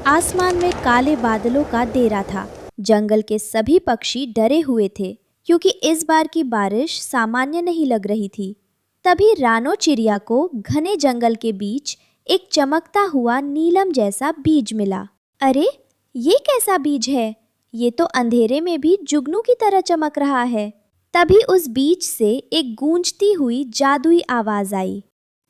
आसमान में काले बादलों का डेरा था। जंगल के सभी पक्षी डरे हुए थे क्योंकि इस बार की बारिश सामान्य नहीं लग रही थी। तभी रानो चिड़िया को घने जंगल के बीच एक चमकता हुआ नीलम जैसा बीज मिला। अरे, ये कैसा बीज है? ये तो अंधेरे में भी जुगनू की तरह चमक रहा है। तभी उस बीज से एक गूंजती हुई जादुई आवाज आई।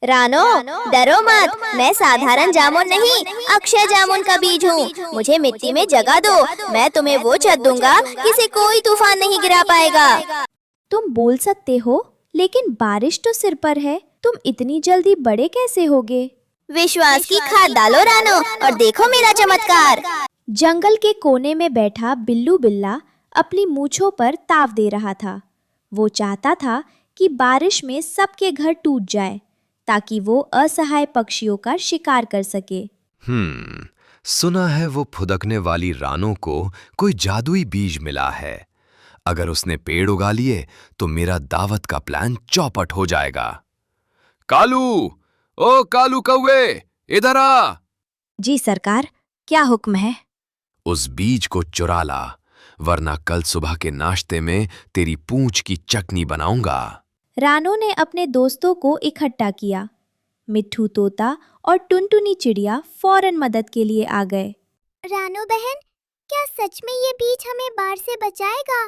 रानो, डरो मत, मैं साधारण जामुन नहीं, अक्षय जामुन का बीज हूँ। मुझे मिट्टी में जगह दो, मैं तुम्हें वो छत दूंगा जिसे कोई तूफान नहीं गिरा पाएगा। तुम बोल सकते हो, लेकिन बारिश तो सिर पर है। तुम इतनी जल्दी बड़े कैसे होगे? विश्वास की खाद डालो रानो और देखो मेरा चमत्कार। जंगल के कोने में बैठा बिल्लू बिल्ला अपनी मूंछों पर ताव दे रहा था। वो चाहता था कि बारिश में सबके घर टूट जाए ताकि वो असहाय पक्षियों का शिकार कर सके। सुना है वो फुदकने वाली रानो को कोई जादुई बीज मिला है। अगर उसने पेड़ उगा लिए तो मेरा दावत का प्लान चौपट हो जाएगा। कालू, ओ कालू कौवे, इधर आ। जी सरकार, क्या हुक्म है? उस बीज को चुरा ला, वरना कल सुबह के नाश्ते में तेरी पूंछ की चटनी बनाऊंगा। रानो ने अपने दोस्तों को इकट्ठा किया। मिट्ठू तोता और टुनटुनी चिड़िया फौरन मदद के लिए आ गए। रानो बहन, क्या सच में ये बीज हमें बाढ़ से बचाएगा?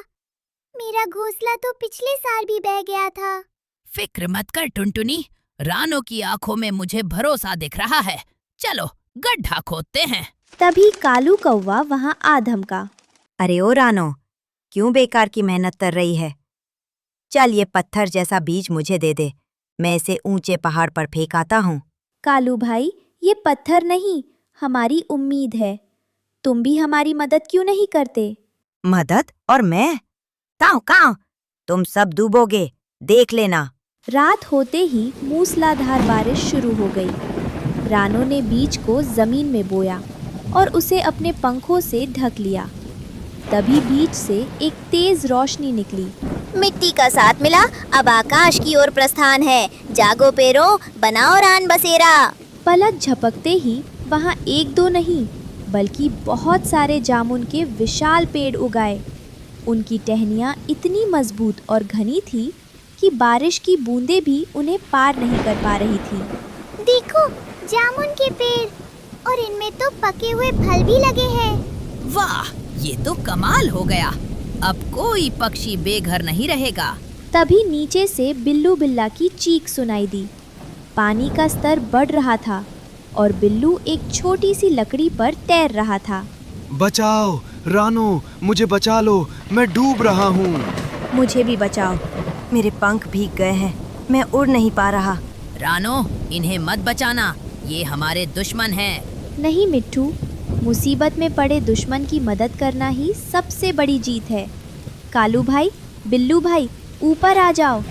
मेरा घोंसला तो पिछले साल भी बह गया था। फिक्र मत कर टुनटुनी, रानो की आंखों में मुझे भरोसा दिख रहा है। चलो गड्ढा खोदते हैं। तभी कालू कौवा वहां आ धमका। अरे ओ रानो, क्यों बेकार की मेहनत कर रही है? चल ये पत्थर जैसा बीज मुझे दे दे, मैं इसे ऊंचे पहाड़ पर फेंक आता हूँ। कालू भाई, ये पत्थर नहीं, हमारी उम्मीद है। तुम भी हमारी मदद क्यों नहीं करते? मदद? और मैं? काऊ काऊ, तुम सब डूबोगे, देख लेना। रात होते ही मूसलाधार बारिश शुरू हो गई। रानो ने बीज को जमीन में बोया और उसे अपने पंखों से ढक लिया। तभी बीज से एक तेज रोशनी निकली। मिट्टी का साथ मिला, अब आकाश की ओर प्रस्थान है। जागो पेड़ों, बनाओ रान बसेरा। पलक झपकते ही वहाँ एक दो नहीं बल्कि बहुत सारे जामुन के विशाल पेड़ उगाए। उनकी टहनियाँ इतनी मजबूत और घनी थी कि बारिश की बूंदें भी उन्हें पार नहीं कर पा रही थी। देखो, जामुन के पेड़, और इनमें तो पके हुए फल भी लगे हैं। वाह, ये तो कमाल हो गया। अब कोई पक्षी बेघर नहीं रहेगा। तभी नीचे से बिल्लू बिल्ला की चीख सुनाई दी। पानी का स्तर बढ़ रहा था और बिल्लू एक छोटी सी लकड़ी पर तैर रहा था। बचाओ रानो, मुझे बचा लो, मैं डूब रहा हूँ। मुझे भी बचाओ, मेरे पंख भीग गए हैं, मैं उड़ नहीं पा रहा। रानो, इन्हें मत बचाना, ये हमारे दुश्मन हैं। नहीं मिट्ठू, मुसीबत में पड़े दुश्मन की मदद करना ही सबसे बड़ी जीत है। कालू भाई, बिल्लू भाई, ऊपर आ जाओ।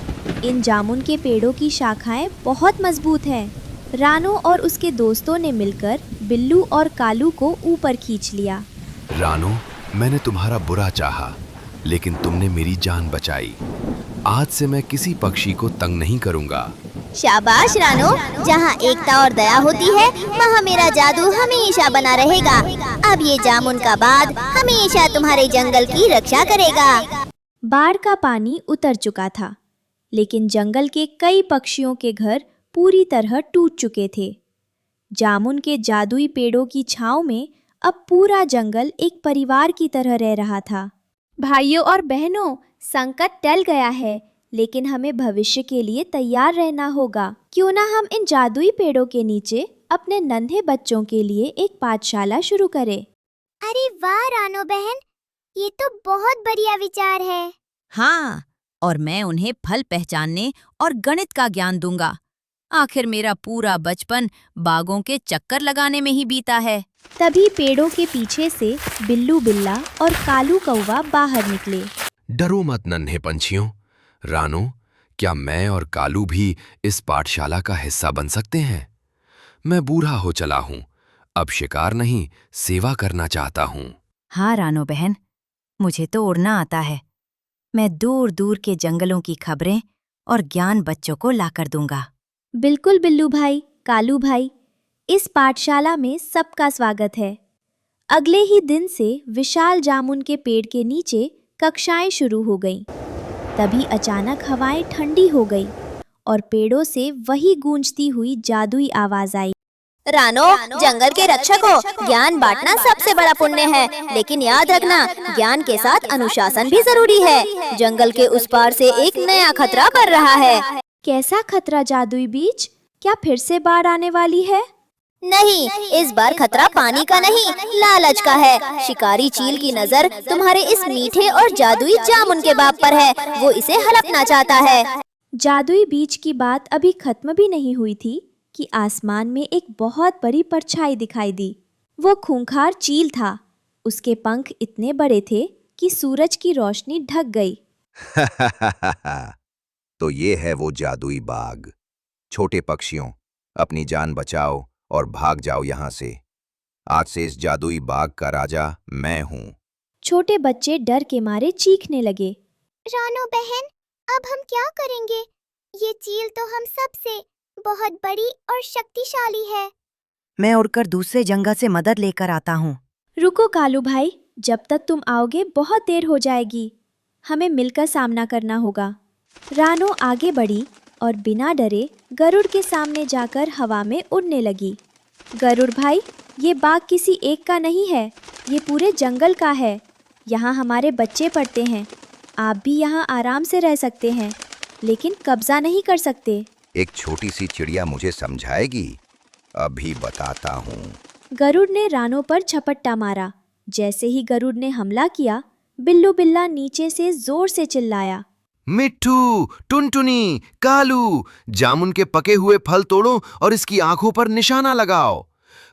इन जामुन के पेड़ों की शाखाएं बहुत मजबूत हैं। रानो और उसके दोस्तों ने मिलकर बिल्लू और कालू को ऊपर खींच लिया। रानो, मैंने तुम्हारा बुरा चाहा, लेकिन तुमने मेरी जान बचाई। आज से मैं किसी पक्षी को तंग नहीं करूँगा। शाबाश रानो, जहाँ एकता और दया होती है वहाँ मेरा जादू हमेशा बना रहेगा। अब ये जामुन का बाग हमेशा तुम्हारे जंगल की रक्षा करेगा। बाढ़ का पानी उतर चुका था, लेकिन जंगल के कई पक्षियों के घर पूरी तरह टूट चुके थे। जामुन के जादुई पेड़ों की छांव में अब पूरा जंगल एक परिवार की तरह रह रहा था। भाइयों और बहनों, संकट टल गया है, लेकिन हमें भविष्य के लिए तैयार रहना होगा। क्यों ना हम इन जादुई पेड़ों के नीचे अपने नन्हे बच्चों के लिए एक पाठशाला शुरू करें। अरे वाह रानो बहन, ये तो बहुत बढ़िया विचार है। हाँ, और मैं उन्हें फल पहचानने और गणित का ज्ञान दूंगा। आखिर मेरा पूरा बचपन बागों के चक्कर लगाने में ही बीता है। तभी पेड़ों के पीछे से बिल्लू बिल्ला और कालू कौवा बाहर निकले। डरो मत नन्हे पंछियों। रानो, क्या मैं और कालू भी इस पाठशाला का हिस्सा बन सकते हैं? मैं बूढ़ा हो चला हूँ, अब शिकार नहीं, सेवा करना चाहता हूँ। हाँ रानो बहन, मुझे तो उड़ना आता है। मैं दूर दूर के जंगलों की खबरें और ज्ञान बच्चों को लाकर दूंगा। बिल्कुल बिल्लू भाई, कालू भाई, इस पाठशाला में सबका स्वागत है। अगले ही दिन से विशाल जामुन के पेड़ के नीचे कक्षाएं शुरू हो गईं। तभी अचानक हवाएं ठंडी हो गई और पेड़ों से वही गूंजती हुई जादुई आवाज आई। रानो, जंगल के रक्षक हो, ज्ञान बांटना सबसे बड़ा पुण्य है, लेकिन याद रखना ज्ञान के साथ अनुशासन भी जरूरी है। जंगल के उस पार से एक नया खतरा बढ़ रहा है। कैसा खतरा जादुई बीज? क्या फिर से बाढ़ आने वाली है? नहीं, इस बार खतरा पानी का नहीं, लालच का है। शिकारी चील की नजर तुम्हारे इस मीठे और जादुई जामुन के बाप पर है। वो इसे हड़पना चाहता है। जादुई बीज की बात अभी खत्म भी नहीं हुई थी कि आसमान में एक बहुत बड़ी परछाई दिखाई दी। वो खूंखार चील था। उसके पंख इतने बड़े थे कि सूरज की रोशनी ढक गई। तो ये है वो जादुई बाग। छोटे पक्षियों, अपनी जान बचाओ और भाग जाओ यहाँ से। आज से इस जादुई बाग का राजा मैं हूँ। छोटे बच्चे डर के मारे चीखने लगे। रानो बहन, अब हम क्या करेंगे? ये चील तो हम सबसे बहुत बड़ी और शक्तिशाली है। मैं उड़कर दूसरे जंगल से मदद लेकर आता हूँ। रुको कालू भाई, जब तक तुम आओगे बहुत देर हो जाएगी। हमें मिलकर सामना करना होगा। रानो आगे बढ़ी और बिना डरे गरुड़ के सामने जाकर हवा में उड़ने लगी। गरुड़ भाई, ये बाग किसी एक का नहीं है, ये पूरे जंगल का है। यहाँ हमारे बच्चे पढ़ते हैं। आप भी यहाँ आराम से रह सकते हैं, लेकिन कब्जा नहीं कर सकते। एक छोटी सी चिड़िया मुझे समझाएगी? अभी बताता हूँ। गरुड़ ने रानो पर झपट्टा मारा। जैसे ही गरुड़ ने हमला किया, बिल्लू बिल्ला नीचे से जोर से चिल्लाया। मिट्ठू, टुनटुनी, कालू, जामुन के पके हुए फल तोड़ो और इसकी आंखों पर निशाना लगाओ।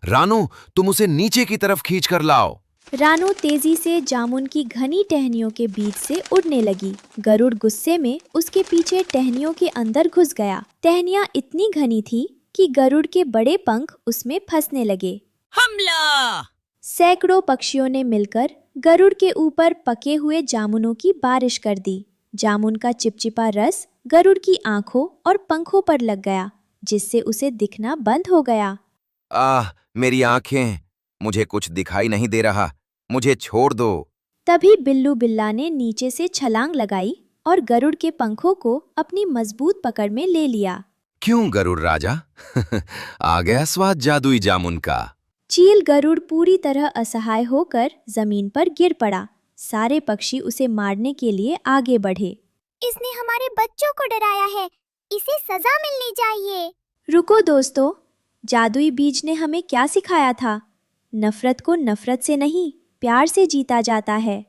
रानो, तुम उसे नीचे की तरफ खींच कर लाओ। रानो तेजी से जामुन की घनी टहनियों के बीच से उड़ने लगी। गरुड़ गुस्से में उसके पीछे टहनियों के अंदर घुस गया। टहनियां इतनी घनी थी कि गरुड़ के बड़े पंख उसमें फंसने लगे। हमला! सैकड़ों पक्षियों ने मिलकर गरुड़ के ऊपर पके हुए जामुनों की बारिश कर दी। जामुन का चिपचिपा रस गरुड़ की आंखों और पंखों पर लग गया, जिससे उसे दिखना बंद हो गया। आह, मेरी आंखें! मुझे कुछ दिखाई नहीं दे रहा। मुझे छोड़ दो। तभी बिल्लू बिल्ला ने नीचे से छलांग लगाई और गरुड़ के पंखों को अपनी मजबूत पकड़ में ले लिया। क्यों गरुड़ राजा? आ गया स्वाद जादुई जामुन का। चील गरुड़ पूरी तरह असहाय होकर जमीन पर गिर पड़ा। सारे पक्षी उसे मारने के लिए आगे बढ़े। इसने हमारे बच्चों को डराया है, इसे सजा मिलनी चाहिए। रुको दोस्तों, जादुई बीज ने हमें क्या सिखाया था? नफरत को नफरत से नहीं, प्यार से जीता जाता है।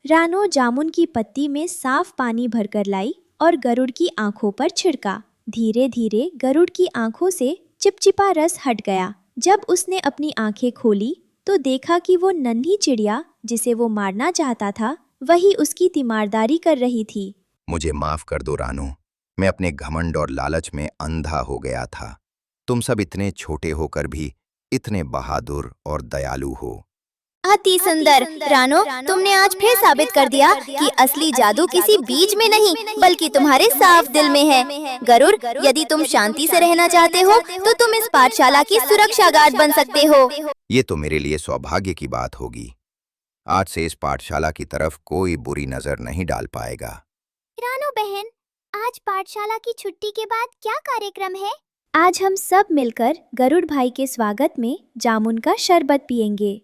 रानो जामुन की पत्ती में साफ पानी भरकर लाई और गरुड़ की आंखों पर छिड़का। धीरे धीरे गरुड़ की आंखों से चिपचिपा रस हट गया। जब उसने अपनी आंखें खोली तो देखा कि वो नन्ही चिड़िया जिसे वो मारना चाहता था, वही उसकी तीमारदारी कर रही थी। मुझे माफ कर दो रानो, मैं अपने घमंड और लालच में अंधा हो गया था। तुम सब इतने छोटे होकर भी इतने बहादुर और दयालु हो। अति सुंदर। रानो, तुमने आज फिर साबित कर दिया कि असली जादू किसी बीज में नहीं बल्कि तुम्हारे साफ दिल में है। गरुड़, यदि तुम शांति से रहना चाहते हो तो तुम इस पाठशाला की सुरक्षा गार्ड बन सकते हो। ये तो मेरे लिए सौभाग्य की बात होगी। आज से इस पाठशाला की तरफ कोई बुरी नजर नहीं डाल पाएगा। रानो बहन, आज पाठशाला की छुट्टी के बाद क्या कार्यक्रम है? आज हम सब मिलकर गरुड़ भाई के स्वागत में जामुन का शरबत पिएंगे।